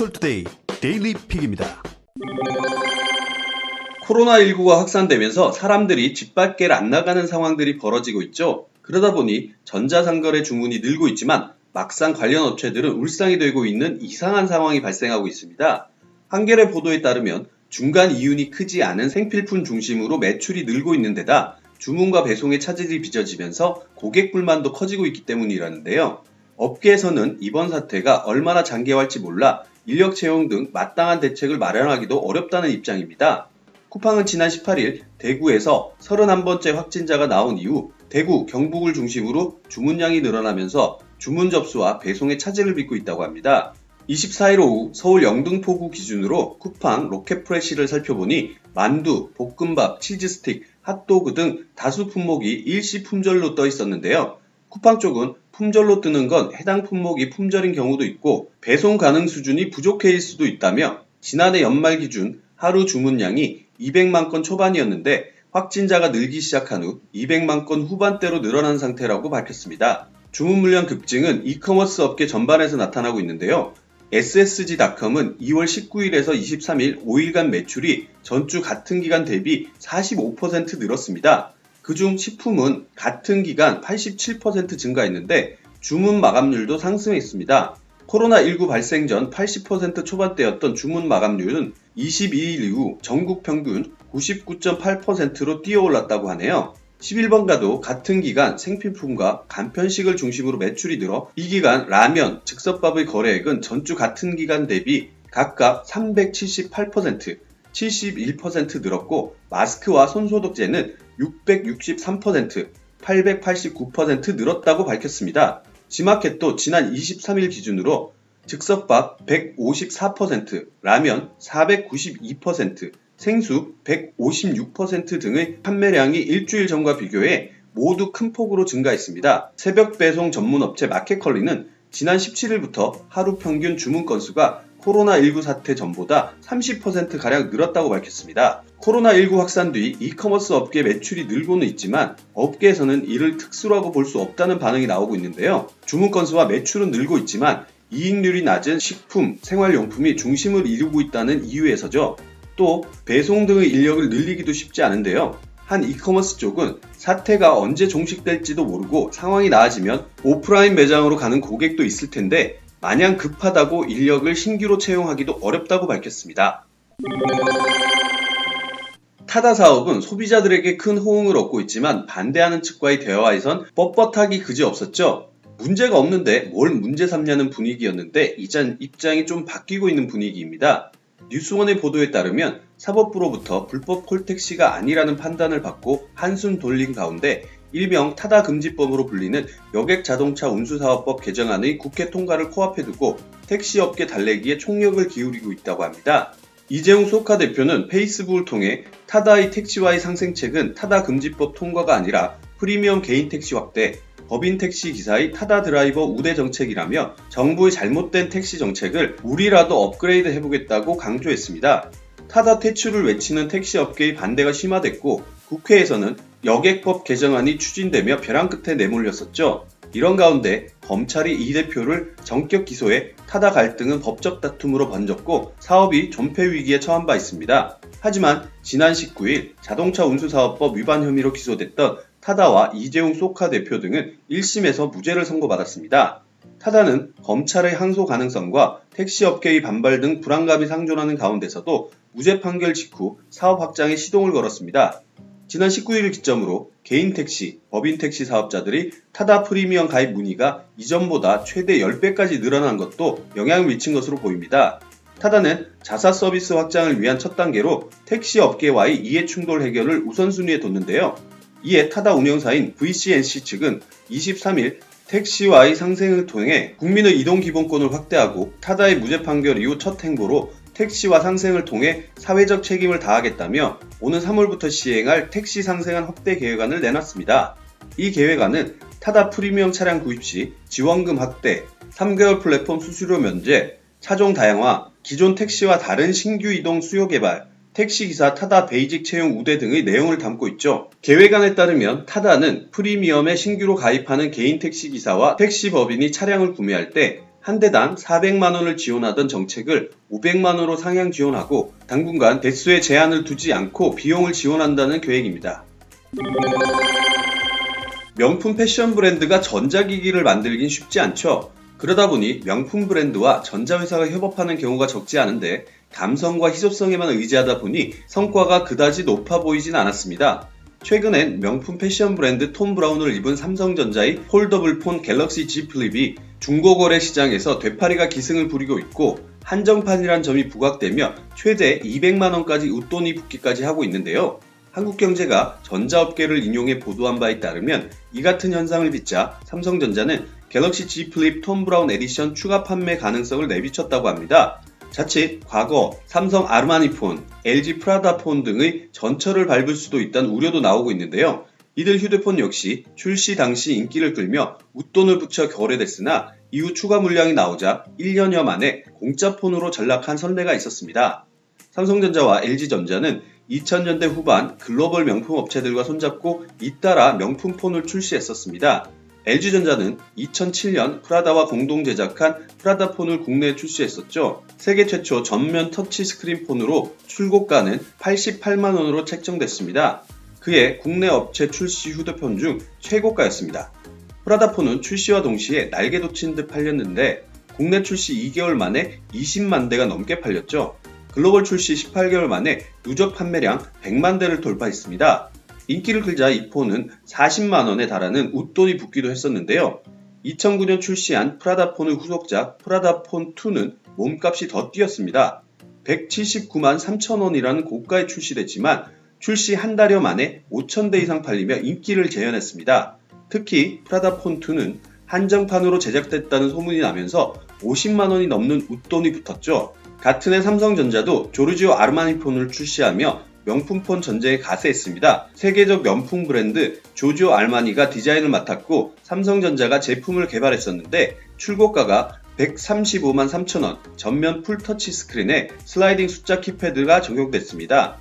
빅데이터투데이 데일리 픽입니다. 코로나19가 확산되면서 사람들이 집 밖을 안 나가는 상황들이 벌어지고 있죠. 그러다 보니 전자상거래 주문이 늘고 있지만 막상 관련 업체들은 울상이 되고 있는 이상한 상황이 발생하고 있습니다. 한겨레 보도에 따르면 중간 이윤이 크지 않은 생필품 중심으로 매출이 늘고 있는 데다 주문과 배송의 차질이 빚어지면서 고객 불만도 커지고 있기 때문이라는데요. 업계에서는 이번 사태가 얼마나 장기화할지 몰라 인력 채용 등 마땅한 대책을 마련하기도 어렵다는 입장입니다. 쿠팡은 지난 18일 대구에서 31번째 확진자가 나온 이후 대구, 경북을 중심으로 주문량이 늘어나면서 주문 접수와 배송의 차질을 빚고 있다고 합니다. 24일 오후 서울 영등포구 기준으로 쿠팡 로켓프레시를 살펴보니 만두, 볶음밥, 치즈스틱, 핫도그 등 다수 품목이 일시 품절로 떠 있었는데요. 쿠팡 쪽은 품절로 뜨는 건 해당 품목이 품절인 경우도 있고 배송 가능 수준이 부족해일 수도 있다며 지난해 연말 기준 하루 주문량이 200만 건 초반이었는데 확진자가 늘기 시작한 후 200만 건 후반대로 늘어난 상태라고 밝혔습니다. 주문 물량 급증은 이커머스 업계 전반에서 나타나고 있는데요. SSG닷컴은 2월 19일에서 23일 5일간 매출이 전주 같은 기간 대비 45% 늘었습니다. 그중 식품은 같은 기간 87% 증가했는데 주문 마감률도 상승했습니다. 코로나19 발생 전 80% 초반대였던 주문 마감률은 22일 이후 전국 평균 99.8%로 뛰어올랐다고 하네요. 11번가도 같은 기간 생필품과 간편식을 중심으로 매출이 늘어 이 기간 라면, 즉석밥의 거래액은 전주 같은 기간 대비 각각 378%, 71% 늘었고 마스크와 손소독제는 663%, 889% 늘었다고 밝혔습니다. 지마켓도 지난 23일 기준으로 즉석밥 154%, 라면 492%, 생수 156% 등의 판매량이 일주일 전과 비교해 모두 큰 폭으로 증가했습니다. 새벽 배송 전문 업체 마켓컬리는 지난 17일부터 하루 평균 주문 건수가 코로나19 사태 전보다 30%가량 늘었다고 밝혔습니다. 코로나19 확산 뒤 이커머스 업계 매출이 늘고는 있지만 업계에서는 이를 특수라고 볼 수 없다는 반응이 나오고 있는데요. 주문 건수와 매출은 늘고 있지만 이익률이 낮은 식품, 생활용품이 중심을 이루고 있다는 이유에서죠. 또 배송 등의 인력을 늘리기도 쉽지 않은데요. 한 이커머스 쪽은 사태가 언제 종식될지도 모르고 상황이 나아지면 오프라인 매장으로 가는 고객도 있을 텐데 마냥 급하다고 인력을 신규로 채용하기도 어렵다고 밝혔습니다. 타다 사업은 소비자들에게 큰 호응을 얻고 있지만 반대하는 측과의 대화에선 뻣뻣하기 그지없었죠. 문제가 없는데 뭘 문제 삼냐는 분위기였는데 이젠 입장이 좀 바뀌고 있는 분위기입니다. 뉴스원의 보도에 따르면 사법부로부터 불법 콜택시가 아니라는 판단을 받고 한숨 돌린 가운데 일명 타다금지법으로 불리는 여객자동차 운수사업법 개정안의 국회 통과를 코앞에 두고 택시업계 달래기에 총력을 기울이고 있다고 합니다. 이재용 소카 대표는 페이스북을 통해 타다의 택시와의 상생책은 타다금지법 통과가 아니라 프리미엄 개인 택시 확대, 법인 택시 기사의 타다 드라이버 우대 정책이라며 정부의 잘못된 택시 정책을 우리라도 업그레이드 해보겠다고 강조했습니다. 타다 퇴출을 외치는 택시업계의 반대가 심화됐고 국회에서는 여객법 개정안이 추진되며 벼랑 끝에 내몰렸었죠. 이런 가운데 검찰이 이 대표를 전격 기소해 타다 갈등은 법적 다툼으로 번졌고 사업이 존폐 위기에 처한 바 있습니다. 하지만 지난 19일 자동차 운수사업법 위반 혐의로 기소됐던 타다와 이재용 소카 대표 등은 1심에서 무죄를 선고받았습니다. 타다는 검찰의 항소 가능성과 택시업계의 반발 등 불안감이 상존하는 가운데서도 무죄 판결 직후 사업 확장에 시동을 걸었습니다. 지난 19일을 기점으로 개인 택시, 법인 택시 사업자들이 타다 프리미엄 가입 문의가 이전보다 최대 10배까지 늘어난 것도 영향을 미친 것으로 보입니다. 타다는 자사 서비스 확장을 위한 첫 단계로 택시 업계와의 이해충돌 해결을 우선순위에 뒀는데요. 이에 타다 운영사인 VCNC 측은 23일 택시와의 상생을 통해 국민의 이동 기본권을 확대하고 타다의 무죄 판결 이후 첫 행보로 택시와 상생을 통해 사회적 책임을 다하겠다며 오는 3월부터 시행할 택시 상생안 확대 계획안을 내놨습니다. 이 계획안은 타다 프리미엄 차량 구입 시 지원금 확대, 3개월 플랫폼 수수료 면제, 차종 다양화, 기존 택시와 다른 신규 이동 수요 개발, 택시기사 타다 베이직 채용 우대 등의 내용을 담고 있죠. 계획안에 따르면 타다는 프리미엄에 신규로 가입하는 개인 택시기사와 택시법인이 차량을 구매할 때 한 대당 400만원을 지원하던 정책을 500만원으로 상향 지원하고 당분간 대수에 제한을 두지 않고 비용을 지원한다는 계획입니다. 명품 패션 브랜드가 전자기기를 만들긴 쉽지 않죠. 그러다 보니 명품 브랜드와 전자회사가 협업하는 경우가 적지 않은데 감성과 희소성에만 의지하다 보니 성과가 그다지 높아 보이진 않았습니다. 최근엔 명품 패션 브랜드 톰 브라운을 입은 삼성전자의 폴더블 폰 갤럭시 Z 플립이 중고거래 시장에서 되팔이가 기승을 부리고 있고 한정판이란 점이 부각되며 최대 200만원까지 웃돈이 붙기까지 하고 있는데요. 한국경제가 전자업계를 인용해 보도한 바에 따르면 이 같은 현상을 빚자 삼성전자는 갤럭시 Z 플립 톰 브라운 에디션 추가 판매 가능성을 내비쳤다고 합니다. 자칫 과거 삼성 아르마니 폰, LG 프라다 폰 등의 전철을 밟을 수도 있다는 우려도 나오고 있는데요. 이들 휴대폰 역시 출시 당시 인기를 끌며 웃돈을 붙여 거래됐으나 이후 추가 물량이 나오자 1년여 만에 공짜 폰으로 전락한 선례가 있었습니다. 삼성전자와 LG전자는 2000년대 후반 글로벌 명품 업체들과 손잡고 잇따라 명품 폰을 출시했었습니다. LG전자는 2007년 프라다와 공동 제작한 프라다 폰을 국내에 출시했었죠. 세계 최초 전면 터치 스크린 폰으로 출고가는 88만원으로 책정됐습니다. 그해 국내 업체 출시 휴대폰 중 최고가였습니다. 프라다 폰은 출시와 동시에 날개 돋친 듯 팔렸는데 국내 출시 2개월 만에 20만 대가 넘게 팔렸죠. 글로벌 출시 18개월 만에 누적 판매량 100만 대를 돌파했습니다. 인기를 끌자 이 폰은 40만원에 달하는 웃돈이 붙기도 했었는데요. 2009년 출시한 프라다 폰의 후속작 프라다 폰 2는 몸값이 더 뛰었습니다. 179만 3천원이라는 고가에 출시됐지만 출시 한 달여 만에 5,000대 이상 팔리며 인기를 재현했습니다. 특히 프라다 폰 2는 한정판으로 제작됐다는 소문이 나면서 50만원이 넘는 웃돈이 붙었죠. 같은 해 삼성전자도 조르지오 아르마니 폰을 출시하며 명품폰 전쟁에 가세했습니다. 세계적 명품 브랜드 조지오 알마니가 디자인을 맡았고 삼성전자가 제품을 개발했었는데 출고가가 135만 3천원, 전면 풀터치 스크린에 슬라이딩 숫자 키패드가 적용됐습니다.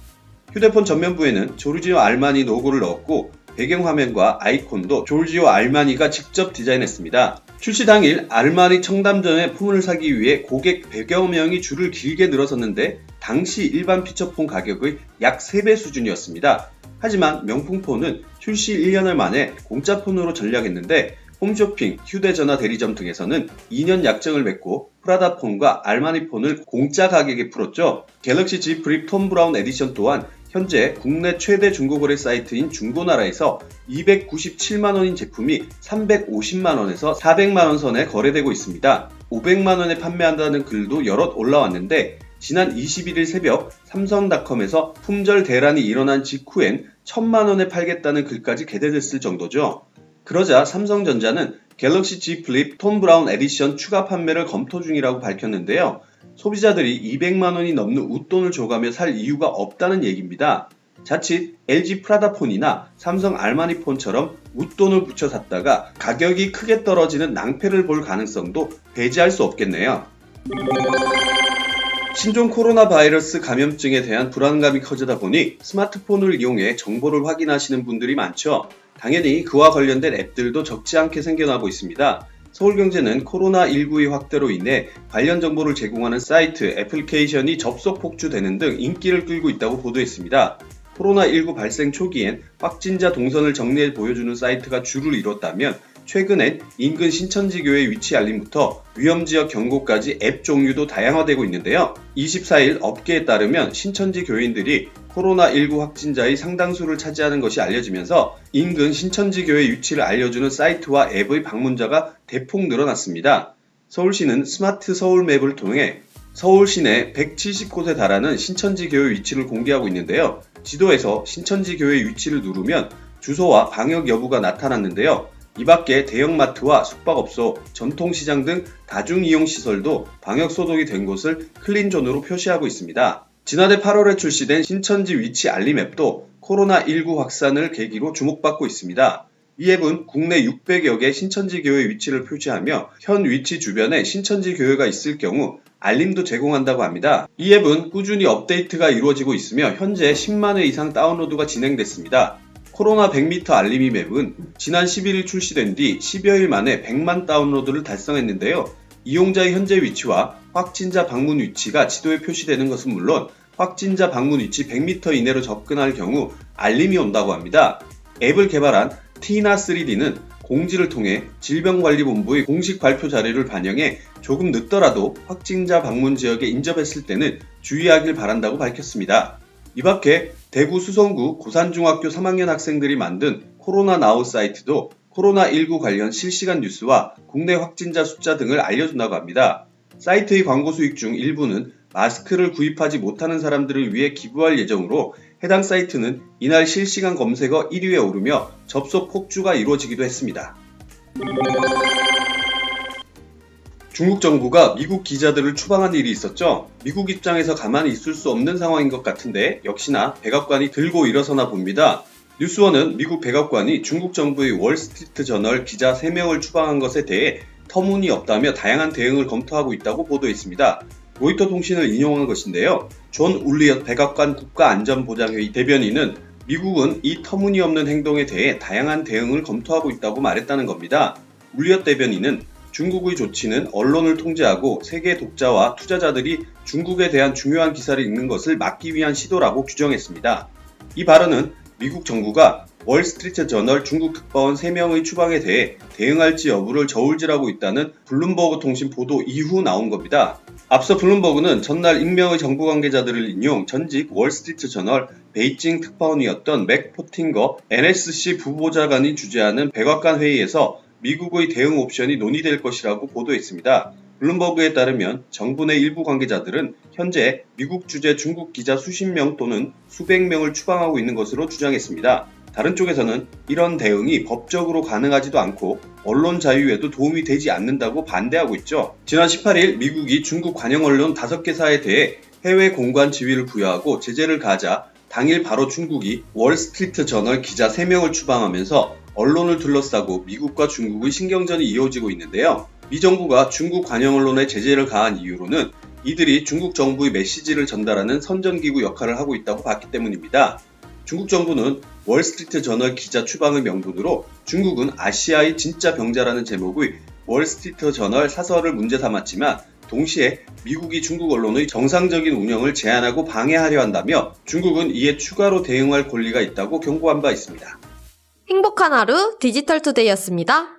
휴대폰 전면부에는 조르지오 알마니 로고를 넣었고 배경화면과 아이콘도 조르지오 알마니가 직접 디자인했습니다. 출시 당일 아르마니 청담점에 폰을 사기 위해 고객 100여 명이 줄을 길게 늘어섰는데 당시 일반 피처폰 가격의 약 3배 수준이었습니다. 하지만 명품폰은 출시 1년을 만에 공짜폰으로 전략했는데 홈쇼핑, 휴대전화 대리점 등에서는 2년 약정을 맺고 프라다폰과 아르마니폰을 공짜 가격에 풀었죠. 갤럭시 Z 플립 톰 브라운 에디션 또한 현재 국내 최대 중고거래 사이트인 중고나라에서 297만원인 제품이 350만원에서 400만원 선에 거래되고 있습니다. 500만원에 판매한다는 글도 여럿 올라왔는데 지난 21일 새벽 삼성닷컴에서 품절 대란이 일어난 직후엔 1000만원에 팔겠다는 글까지 게재됐을 정도죠. 그러자 삼성전자는 갤럭시 Z 플립 톰 브라운 에디션 추가 판매를 검토 중이라고 밝혔는데요. 소비자들이 200만원이 넘는 웃돈을 줘가며 살 이유가 없다는 얘기입니다. 자칫 LG 프라다 폰이나 삼성 아르마니 폰처럼 웃돈을 붙여 샀다가 가격이 크게 떨어지는 낭패를 볼 가능성도 배제할 수 없겠네요. 신종 코로나 바이러스 감염증에 대한 불안감이 커지다 보니 스마트폰을 이용해 정보를 확인하시는 분들이 많죠. 당연히 그와 관련된 앱들도 적지 않게 생겨나고 있습니다. 서울경제는 코로나19의 확대로 인해 관련 정보를 제공하는 사이트, 애플리케이션이 접속 폭주되는 등 인기를 끌고 있다고 보도했습니다. 코로나19 발생 초기엔 확진자 동선을 정리해 보여주는 사이트가 주를 이뤘다면 최근엔 인근 신천지교회 위치 알림부터 위험지역 경고까지 앱 종류도 다양화되고 있는데요. 24일 업계에 따르면 신천지 교인들이 코로나19 확진자의 상당수를 차지하는 것이 알려지면서 인근 신천지교회 위치를 알려주는 사이트와 앱의 방문자가 대폭 늘어났습니다. 서울시는 스마트 서울맵을 통해 서울 시내 170곳에 달하는 신천지교회 위치를 공개하고 있는데요. 지도에서 신천지교회 위치를 누르면 주소와 방역 여부가 나타났는데요. 이 밖에 대형마트와 숙박업소, 전통시장 등 다중이용시설도 방역소독이 된 곳을 클린존으로 표시하고 있습니다. 지난해 8월에 출시된 신천지 위치 알림 앱도 코로나19 확산을 계기로 주목받고 있습니다. 이 앱은 국내 600여 개 신천지 교회 위치를 표시하며 현 위치 주변에 신천지 교회가 있을 경우 알림도 제공한다고 합니다. 이 앱은 꾸준히 업데이트가 이루어지고 있으며 현재 10만 회 이상 다운로드가 진행됐습니다. 코로나 100m 알림이 맵은 지난 11일 출시된 뒤 10여일 만에 100만 다운로드를 달성했는데요. 이용자의 현재 위치와 확진자 방문 위치가 지도에 표시되는 것은 물론 확진자 방문 위치 100m 이내로 접근할 경우 알림이 온다고 합니다. 앱을 개발한 티나3D는 공지를 통해 질병관리본부의 공식 발표 자료를 반영해 조금 늦더라도 확진자 방문 지역에 인접했을 때는 주의하길 바란다고 밝혔습니다. 이 밖에 대구 수성구 고산중학교 3학년 학생들이 만든 코로나 나우 사이트도 코로나19 관련 실시간 뉴스와 국내 확진자 숫자 등을 알려준다고 합니다. 사이트의 광고 수익 중 일부는 마스크를 구입하지 못하는 사람들을 위해 기부할 예정으로 해당 사이트는 이날 실시간 검색어 1위에 오르며 접속 폭주가 이루어지기도 했습니다. 중국 정부가 미국 기자들을 추방한 일이 있었죠. 미국 입장에서 가만히 있을 수 없는 상황인 것 같은데 역시나 백악관이 들고 일어서나 봅니다. 뉴스원은 미국 백악관이 중국 정부의 월스트리트 저널 기자 3명을 추방한 것에 대해 터무니없다며 다양한 대응을 검토하고 있다고 보도했습니다. 로이터 통신을 인용한 것인데요. 존 울리엇 백악관 국가안전보장회의 대변인은 미국은 이 터무니없는 행동에 대해 다양한 대응을 검토하고 있다고 말했다는 겁니다. 울리엇 대변인은 중국의 조치는 언론을 통제하고 세계 독자와 투자자들이 중국에 대한 중요한 기사를 읽는 것을 막기 위한 시도라고 규정했습니다. 이 발언은 미국 정부가 월스트리트 저널 중국 특파원 3명의 추방에 대해 대응할지 여부를 저울질하고 있다는 블룸버그 통신 보도 이후 나온 겁니다. 앞서 블룸버그는 전날 익명의 정부 관계자들을 인용 전직 월스트리트 저널 베이징 특파원이었던 맥 포팅거 NSC 부보좌관이 주재하는 백악관 회의에서 미국의 대응 옵션이 논의될 것이라고 보도했습니다. 블룸버그에 따르면 정부 내 일부 관계자들은 현재 미국 주재 중국 기자 수십 명 또는 수백 명을 추방하고 있는 것으로 주장했습니다. 다른 쪽에서는 이런 대응이 법적으로 가능하지도 않고 언론 자유에도 도움이 되지 않는다고 반대하고 있죠. 지난 18일 미국이 중국 관영 언론 5개사에 대해 해외 공관 지위를 부여하고 제재를 가하자 당일 바로 중국이 월스트리트 저널 기자 3명을 추방하면서 언론을 둘러싸고 미국과 중국의 신경전이 이어지고 있는데요. 미 정부가 중국 관영 언론에 제재를 가한 이유로는 이들이 중국 정부의 메시지를 전달하는 선전기구 역할을 하고 있다고 봤기 때문입니다. 중국 정부는 월스트리트 저널 기자 추방의 명분으로 중국은 아시아의 진짜 병자라는 제목의 월스트리트 저널 사설을 문제 삼았지만 동시에 미국이 중국 언론의 정상적인 운영을 제한하고 방해하려 한다며 중국은 이에 추가로 대응할 권리가 있다고 경고한 바 있습니다. 행복한 하루 디지털투데이였습니다.